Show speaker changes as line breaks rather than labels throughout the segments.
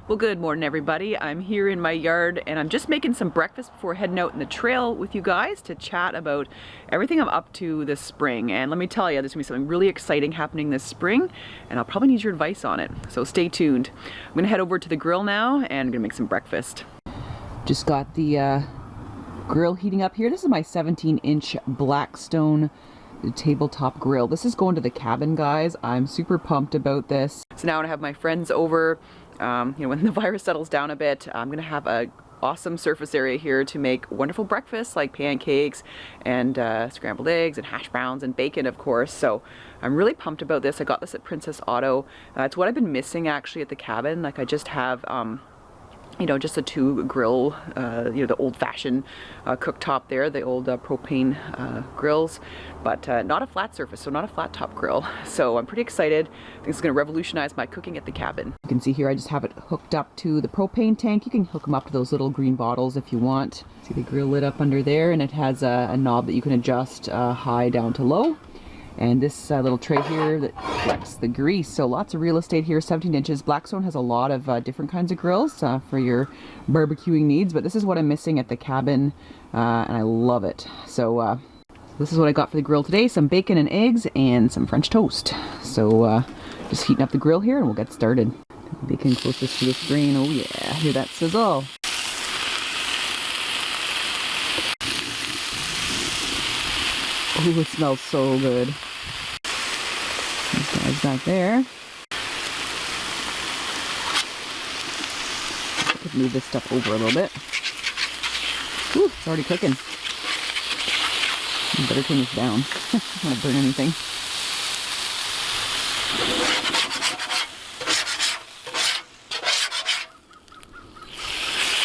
Well, good morning, everybody. I'm here in my yard and I'm just making some breakfast before heading out in the trail with you guys to chat about everything I'm up to this spring. And let me tell you, there's gonna be something really exciting happening this spring and I'll probably need your advice on it. So stay tuned. I'm gonna head over to the grill now and I'm gonna make some breakfast. Just got the grill heating up here. This is my 17-inch Blackstone tabletop grill. This is going to the cabin, guys. I'm super pumped about this. So now when I have my friends over, when the virus settles down a bit, I'm gonna have a awesome surface area here to make wonderful breakfasts like pancakes and scrambled eggs and hash browns and bacon, of course. So I'm really pumped about this. I got this at Princess Auto. It's what I've been missing actually at the cabin. Like I just have just a two grill, the old-fashioned cooktop there, the old propane grills, but not a flat surface, so not a flat top grill. So I'm pretty excited. I think it's going to revolutionize my cooking at the cabin. You can see here I just have it hooked up to the propane tank. You can hook them up to those little green bottles if you want. See the grill lit up under there, and it has a knob that you can adjust high down to low. And this little tray here that collects the grease. So lots of real estate here, 17 inches. Blackstone has a lot of different kinds of grills for your barbecuing needs, but this is what I'm missing at the cabin, and I love it. So this is what I got for the grill today, some bacon and eggs and some French toast. So just heating up the grill here and we'll get started. Bacon closest to this grain, oh yeah, hear that sizzle. Oh, it smells so good. These guys back there. I could move this stuff over a little bit. Ooh, it's already cooking. I better turn this down. I don't want to burn anything.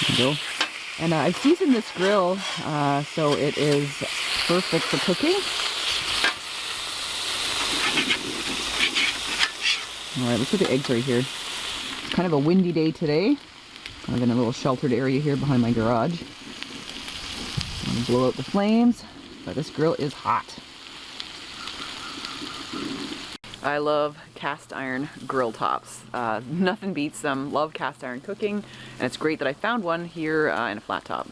There you go. And I seasoned this grill so it is perfect for cooking. Alright, let's put the eggs right here. It's kind of a windy day today. I'm in a little sheltered area here behind my garage. I'm going to blow out the flames, but this grill is hot. I love cast iron grill tops. Nothing beats them. Love cast iron cooking, and it's great that I found one here in a flat top.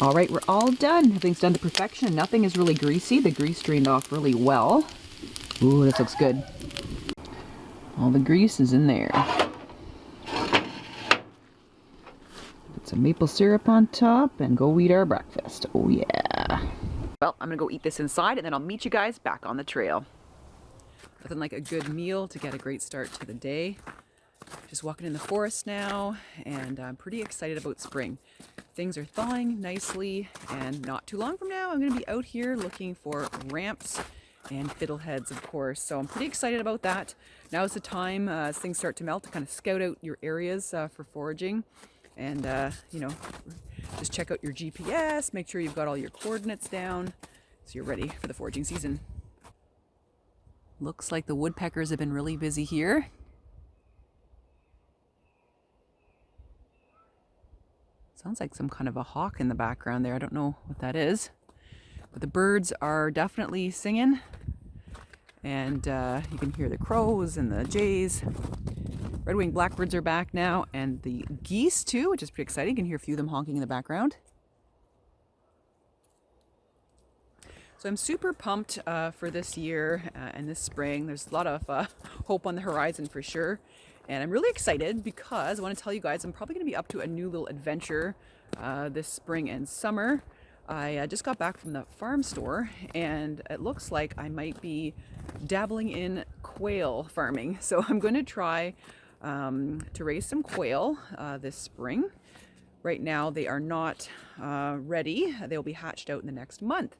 All right, we're all done. Everything's done to perfection. Nothing is really greasy. The grease drained off really well. Ooh, this looks good. All the grease is in there. Put some maple syrup on top and go eat our breakfast. Oh yeah. Well, I'm gonna go eat this inside and then I'll meet you guys back on the trail. Nothing like a good meal to get a great start to the day. Just walking in the forest now, and I'm pretty excited about spring. Things are thawing nicely, and not too long from now I'm going to be out here looking for ramps and fiddleheads, of course. So I'm pretty excited about that. Now is the time as things start to melt to kind of scout out your areas for foraging, and just check out your GPS, make sure you've got all your coordinates down so you're ready for the foraging season. Looks like the woodpeckers have been really busy here. Sounds like some kind of a hawk in the background there. I don't know what that is. But the birds are definitely singing. And you can hear the crows and the jays. Red-winged blackbirds are back now. And the geese too, which is pretty exciting. You can hear a few of them honking in the background. So I'm super pumped for this year and this spring. There's a lot of hope on the horizon for sure. And I'm really excited because I want to tell you guys I'm probably going to be up to a new little adventure this spring and summer. I just got back from the farm store and it looks like I might be dabbling in quail farming. So I'm going to try to raise some quail this spring. Right now they are not ready. They'll be hatched out in the next month.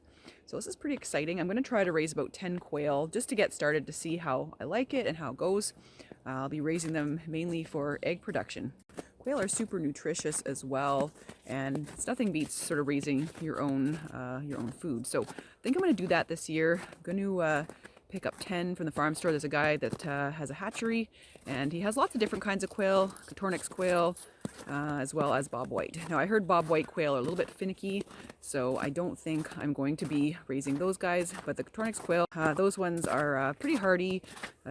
So this is pretty exciting. I'm going to try to raise about 10 quail just to get started to see how I like it and how it goes. I'll be raising them mainly for egg production. Quail are super nutritious as well, and it's nothing beats sort of raising your own food. So I think I'm going to do that this year. I'm going to pick up 10 from the farm store. There's a guy that has a hatchery, and he has lots of different kinds of quail, Coturnix quail, as well as bobwhite. Now I heard bobwhite quail are a little bit finicky, So I don't think I'm going to be raising those guys, but the Tornix quail, those ones are pretty hardy,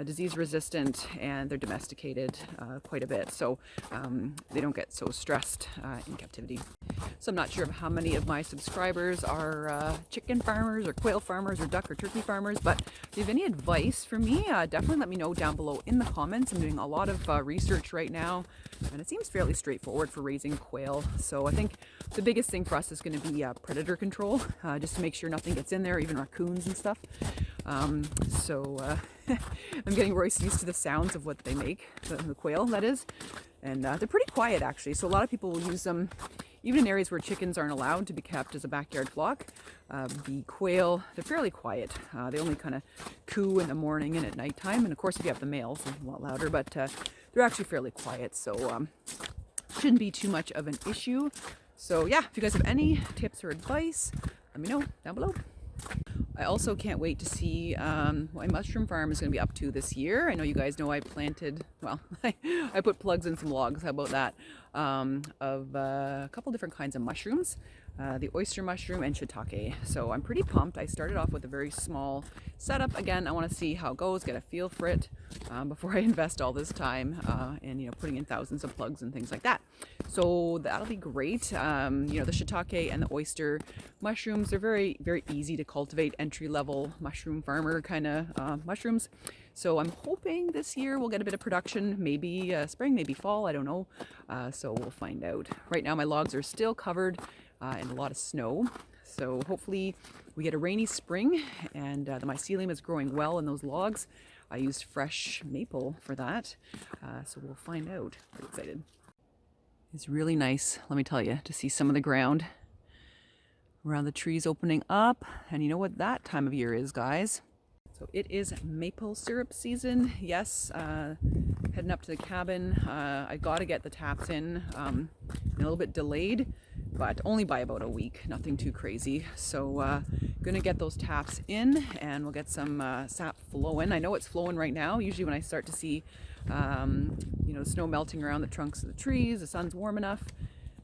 disease resistant, and they're domesticated quite a bit. So they don't get so stressed in captivity. So I'm not sure of how many of my subscribers are chicken farmers or quail farmers or duck or turkey farmers, but if you have any advice for me, definitely let me know down below in the comments. I'm doing a lot of research right now, and it seems fairly straightforward for raising quail. So I think the biggest thing for us is going to be predator control, just to make sure nothing gets in there, even raccoons and stuff. I'm getting Royce used to the sounds of what they make, the quail that is, and they're pretty quiet actually. So a lot of people will use them even in areas where chickens aren't allowed to be kept as a backyard flock. The quail, they're fairly quiet. They only kind of coo in the morning and at nighttime, and of course if you have the males, they're a lot louder, but they're actually fairly quiet, so shouldn't be too much of an issue. So yeah, if you guys have any tips or advice, let me know down below. I also can't wait to see what my mushroom farm is going to be up to this year. I know you guys know I planted, well, I put plugs in some logs, how about that, of a couple different kinds of mushrooms, the oyster mushroom and shiitake. So I'm pretty pumped. I started off with a very small setup. Again, I want to see how it goes, get a feel for it before I invest all this time in, you know, putting in thousands of plugs and things like that. So that'll be great. You know, the shiitake and the oyster mushrooms, they're very, very easy to cultivate, entry-level mushroom farmer kind of mushrooms. So I'm hoping this year we'll get a bit of production, maybe spring, maybe fall, I don't know. So we'll find out. Right now my logs are still covered in a lot of snow. So hopefully we get a rainy spring, and the mycelium is growing well in those logs. I used fresh maple for that, so we'll find out. Pretty excited. It's really nice, let me tell you, to see some of the ground around the trees opening up. And you know what that time of year is, guys? So it is maple syrup season. Yes, heading up to the cabin. I got to get the taps in, a little bit delayed, but only by about a week, nothing too crazy. So gonna get those taps in, and we'll get some sap flowing. I know it's flowing right now. Usually when I start to see you know, snow melting around the trunks of the trees, the sun's warm enough,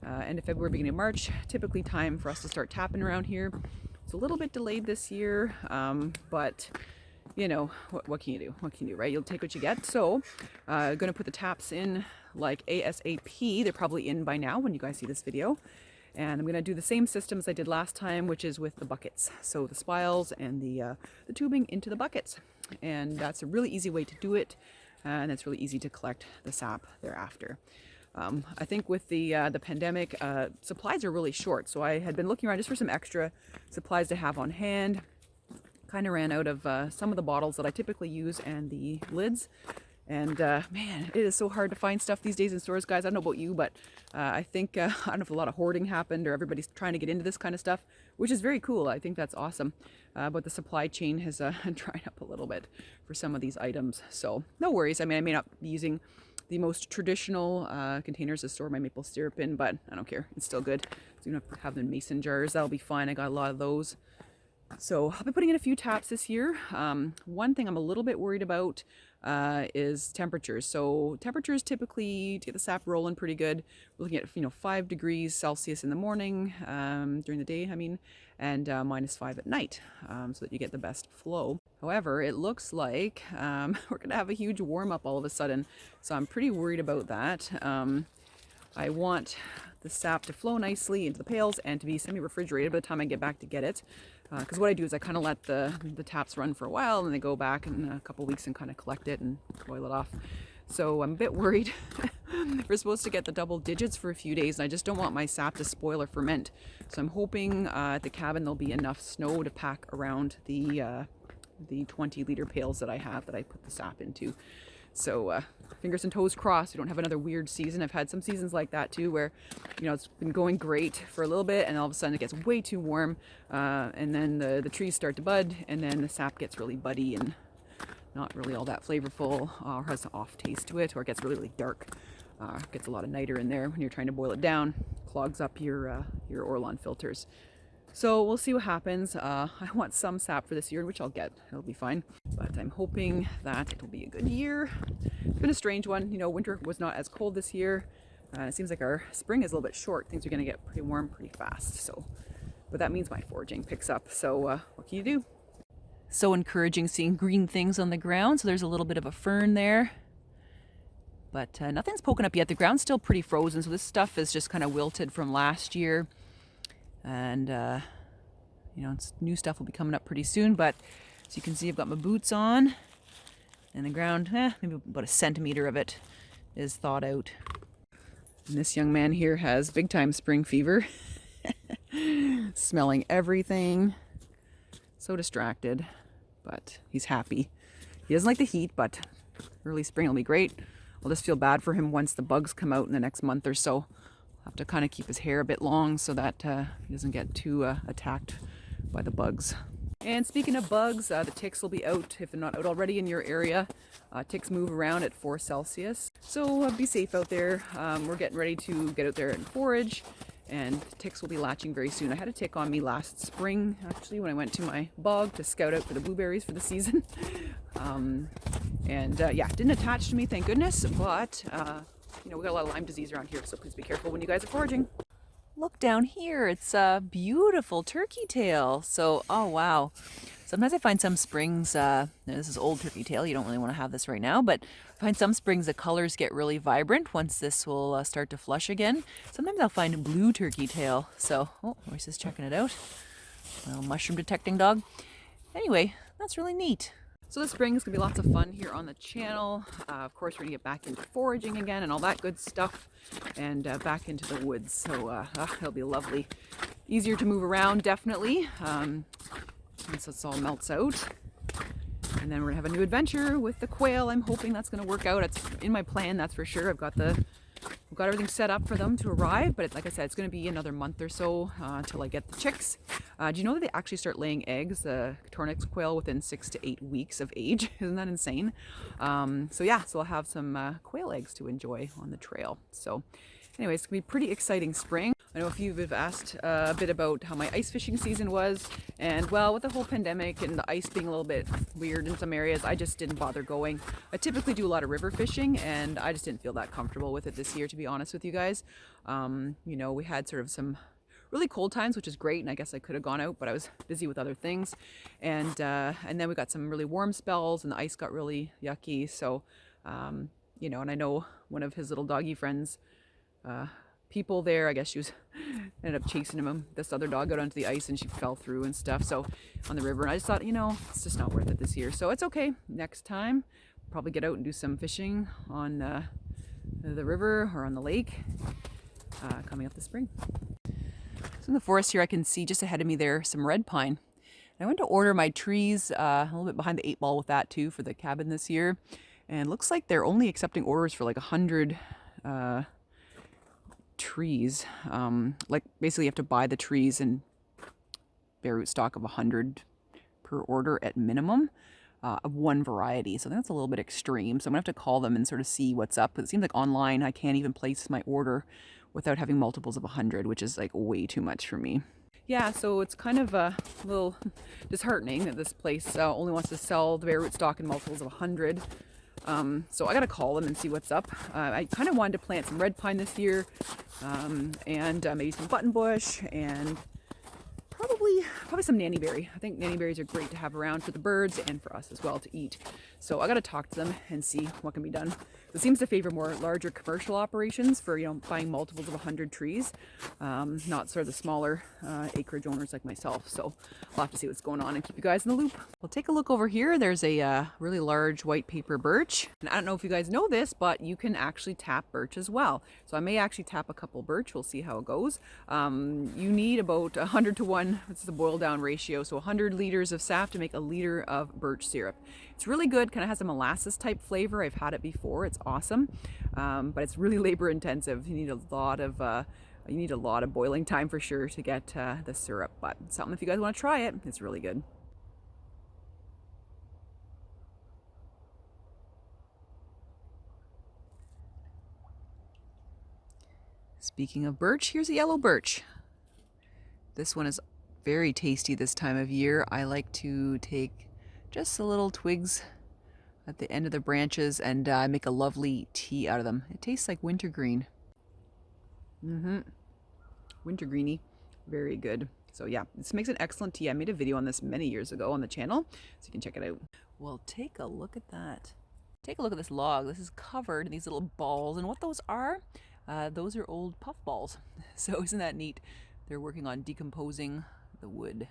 end of February, beginning of March, typically time for us to start tapping around here. It's a little bit delayed this year, but you know, what can you do? What can you do, right? You'll take what you get. So gonna put the taps in like ASAP. They're probably in by now when you guys see this video. And I'm gonna do the same system as I did last time, which is with the buckets. So the spiles and the tubing into the buckets. And that's a really easy way to do it. And it's really easy to collect the sap thereafter. I think with the pandemic, supplies are really short. So I had been looking around just for some extra supplies to have on hand. Kind of ran out of some of the bottles that I typically use and the lids. And man, it is so hard to find stuff these days in stores, guys. I don't know about you, but I think, I don't know if a lot of hoarding happened or everybody's trying to get into this kind of stuff, which is very cool. I think that's awesome. But the supply chain has dried up a little bit for some of these items. So no worries. I mean, I may not be using the most traditional containers to store my maple syrup in, but I don't care. It's still good. So you don't have to have them in mason jars. That'll be fine. I got a lot of those. So I'll be putting in a few taps this year. One thing I'm a little bit worried about is temperatures. So temperatures typically to get the sap rolling pretty good. We're looking at, you know, 5 degrees Celsius in the morning, during the day, I mean, and -5 at night, so that you get the best flow. However, it looks like we're gonna have a huge warm up all of a sudden. So I'm pretty worried about that. I want the sap to flow nicely into the pails and to be semi-refrigerated by the time I get back to get it. Because what I do is I kind of let the taps run for a while, and they go back in a couple weeks and kind of collect it and boil it off. So I'm a bit worried. We're supposed to get the double digits for a few days, and I just don't want my sap to spoil or ferment. So I'm hoping at the cabin there'll be enough snow to pack around the 20-liter pails that I have that I put the sap into. So fingers and toes crossed we don't have another weird season. I've had some seasons like that too, where, you know, it's been going great for a little bit and all of a sudden it gets way too warm, and then the trees start to bud, and then the sap gets really buddy and not really all that flavorful, or has an off taste to it, or it gets really, really dark. Gets a lot of niter in there when you're trying to boil it down, clogs up your Orlon filters. So we'll see what happens. I want some sap for this year, which I'll get. It'll be fine. But I'm hoping that it'll be a good year. It's been a strange one. You know, winter was not as cold this year. It seems like our spring is a little bit short. Things are going to get pretty warm pretty fast. So but that means my foraging picks up. So what can you do? So encouraging seeing green things on the ground. So there's a little bit of a fern there, but nothing's poking up yet. The ground's still pretty frozen, so this stuff is just kind of wilted from last year. And you know, new stuff will be coming up pretty soon, but as you can see, I've got my boots on, and the ground, maybe about a centimeter of it is thawed out. And this young man here has big time spring fever. Smelling everything. So distracted, but he's happy. He doesn't like the heat, but early spring will be great. I'll just feel bad for him once the bugs come out in the next month or so. I'll have to kind of keep his hair a bit long so that he doesn't get too attacked by the bugs. And speaking of bugs, the ticks will be out if they're not out already in your area. Ticks move around at 4 Celsius, so be safe out there. We're getting ready to get out there and forage, and ticks will be latching very soon. I had a tick on me last spring, actually, when I went to my bog to scout out for the blueberries for the season. Yeah, didn't attach to me, thank goodness, but you know, we got a lot of Lyme disease around here, so please be careful when you guys are foraging. Look down here, it's a beautiful turkey tail. So, oh wow. Sometimes I find some springs, this is old turkey tail, you don't really want to have this right now, but I find some springs the colors get really vibrant once this will start to flush again. Sometimes I'll find blue turkey tail. So, oh, Royce is checking it out. Little mushroom detecting dog. Anyway, that's really neat. So the spring is going to be lots of fun here on the channel. Of course, we're going to get back into foraging again and all that good stuff, and back into the woods. So it'll be lovely. Easier to move around, definitely, once this all melts out. And then we're going to have a new adventure with the quail. I'm hoping that's going to work out. It's in my plan, that's for sure. I've got everything set up for them to arrive, but like I said, it's going to be another month or so until I get the chicks. Do you know that they actually start laying eggs, the Tornix quail, within 6 to 8 weeks of age? Isn't that insane? So I'll have some quail eggs to enjoy on the trail. So anyways, it's going to be a pretty exciting spring. I know a few of you have asked a bit about how my ice fishing season was, and well, with the whole pandemic and the ice being a little bit weird in some areas, I just didn't bother going. I typically do a lot of river fishing, and I just didn't feel that comfortable with it this year, to be honest with you guys. You know, we had sort of some really cold times, which is great, and I guess I could have gone out, but I was busy with other things. And then we got some really warm spells, and the ice got really yucky. So, you know, and I know one of his little doggy friends, people there, I guess she was ended up chasing him, this other dog, out onto the ice, and she fell through and stuff, so on the river. And I just thought, you know, it's just not worth it this year, so it's okay. Next time probably get out and do some fishing on the river or on the lake coming up this spring. So in the forest here, I can see just ahead of me there some red pine. I went to order my trees, a little bit behind the 8 ball with that too for the cabin this year, and it looks like they're only accepting orders for like 100 trees. Like basically you have to buy the trees and bare root stock of 100 per order at minimum, of one variety. So that's a little bit extreme. So I'm gonna have to call them and sort of see what's up. It seems like online I can't even place my order without having multiples of 100, which is like way too much for me. Yeah, so it's kind of a little disheartening that this place only wants to sell the bare root stock in multiples of 100. So I gotta call them and see what's up. I kind of wanted to plant some red pine this year, and maybe some buttonbush, and probably some nannyberry. I think nannyberries are great to have around for the birds and for us as well to eat. So I gotta talk to them and see what can be done. It seems to favor more larger commercial operations for, you know, buying multiples of 100 trees, not sort of the smaller acreage owners like myself. So I'll have to see what's going on and keep you guys in the loop. We'll take a look over here. There's a really large white paper birch. And I don't know if you guys know this, but you can actually tap birch as well. So I may actually tap a couple birch. We'll see how it goes. You need about 100 to 1. This is a boil down ratio. So 100 liters of sap to make a liter of birch syrup. It's really good, kind of has a molasses type flavor. I've had it before, it's awesome, but it's really labor intensive. You need a lot of boiling time for sure to get the syrup, but something if you guys want to try it, it's really good. Speaking of birch, here's a yellow birch. This one is very tasty this time of year. I like to take just the little twigs at the end of the branches and make a lovely tea out of them. It tastes like wintergreen. Wintergreeny, very good. So yeah, this makes an excellent tea. I made a video on this many years ago on the channel, so you can check it out. Well, take a look at that. Take a look at this log. This is covered in these little balls, and what those are old puffballs. So isn't that neat? They're working on decomposing the wood.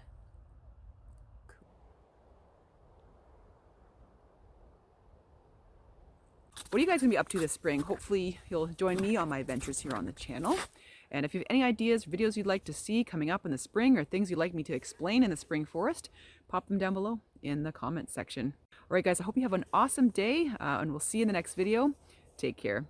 What are you guys going to be up to this spring? Hopefully you'll join me on my adventures here on the channel. And if you have any ideas, videos you'd like to see coming up in the spring, or things you'd like me to explain in the spring forest, pop them down below in the comments section. All right, guys, I hope you have an awesome day, and we'll see you in the next video. Take care.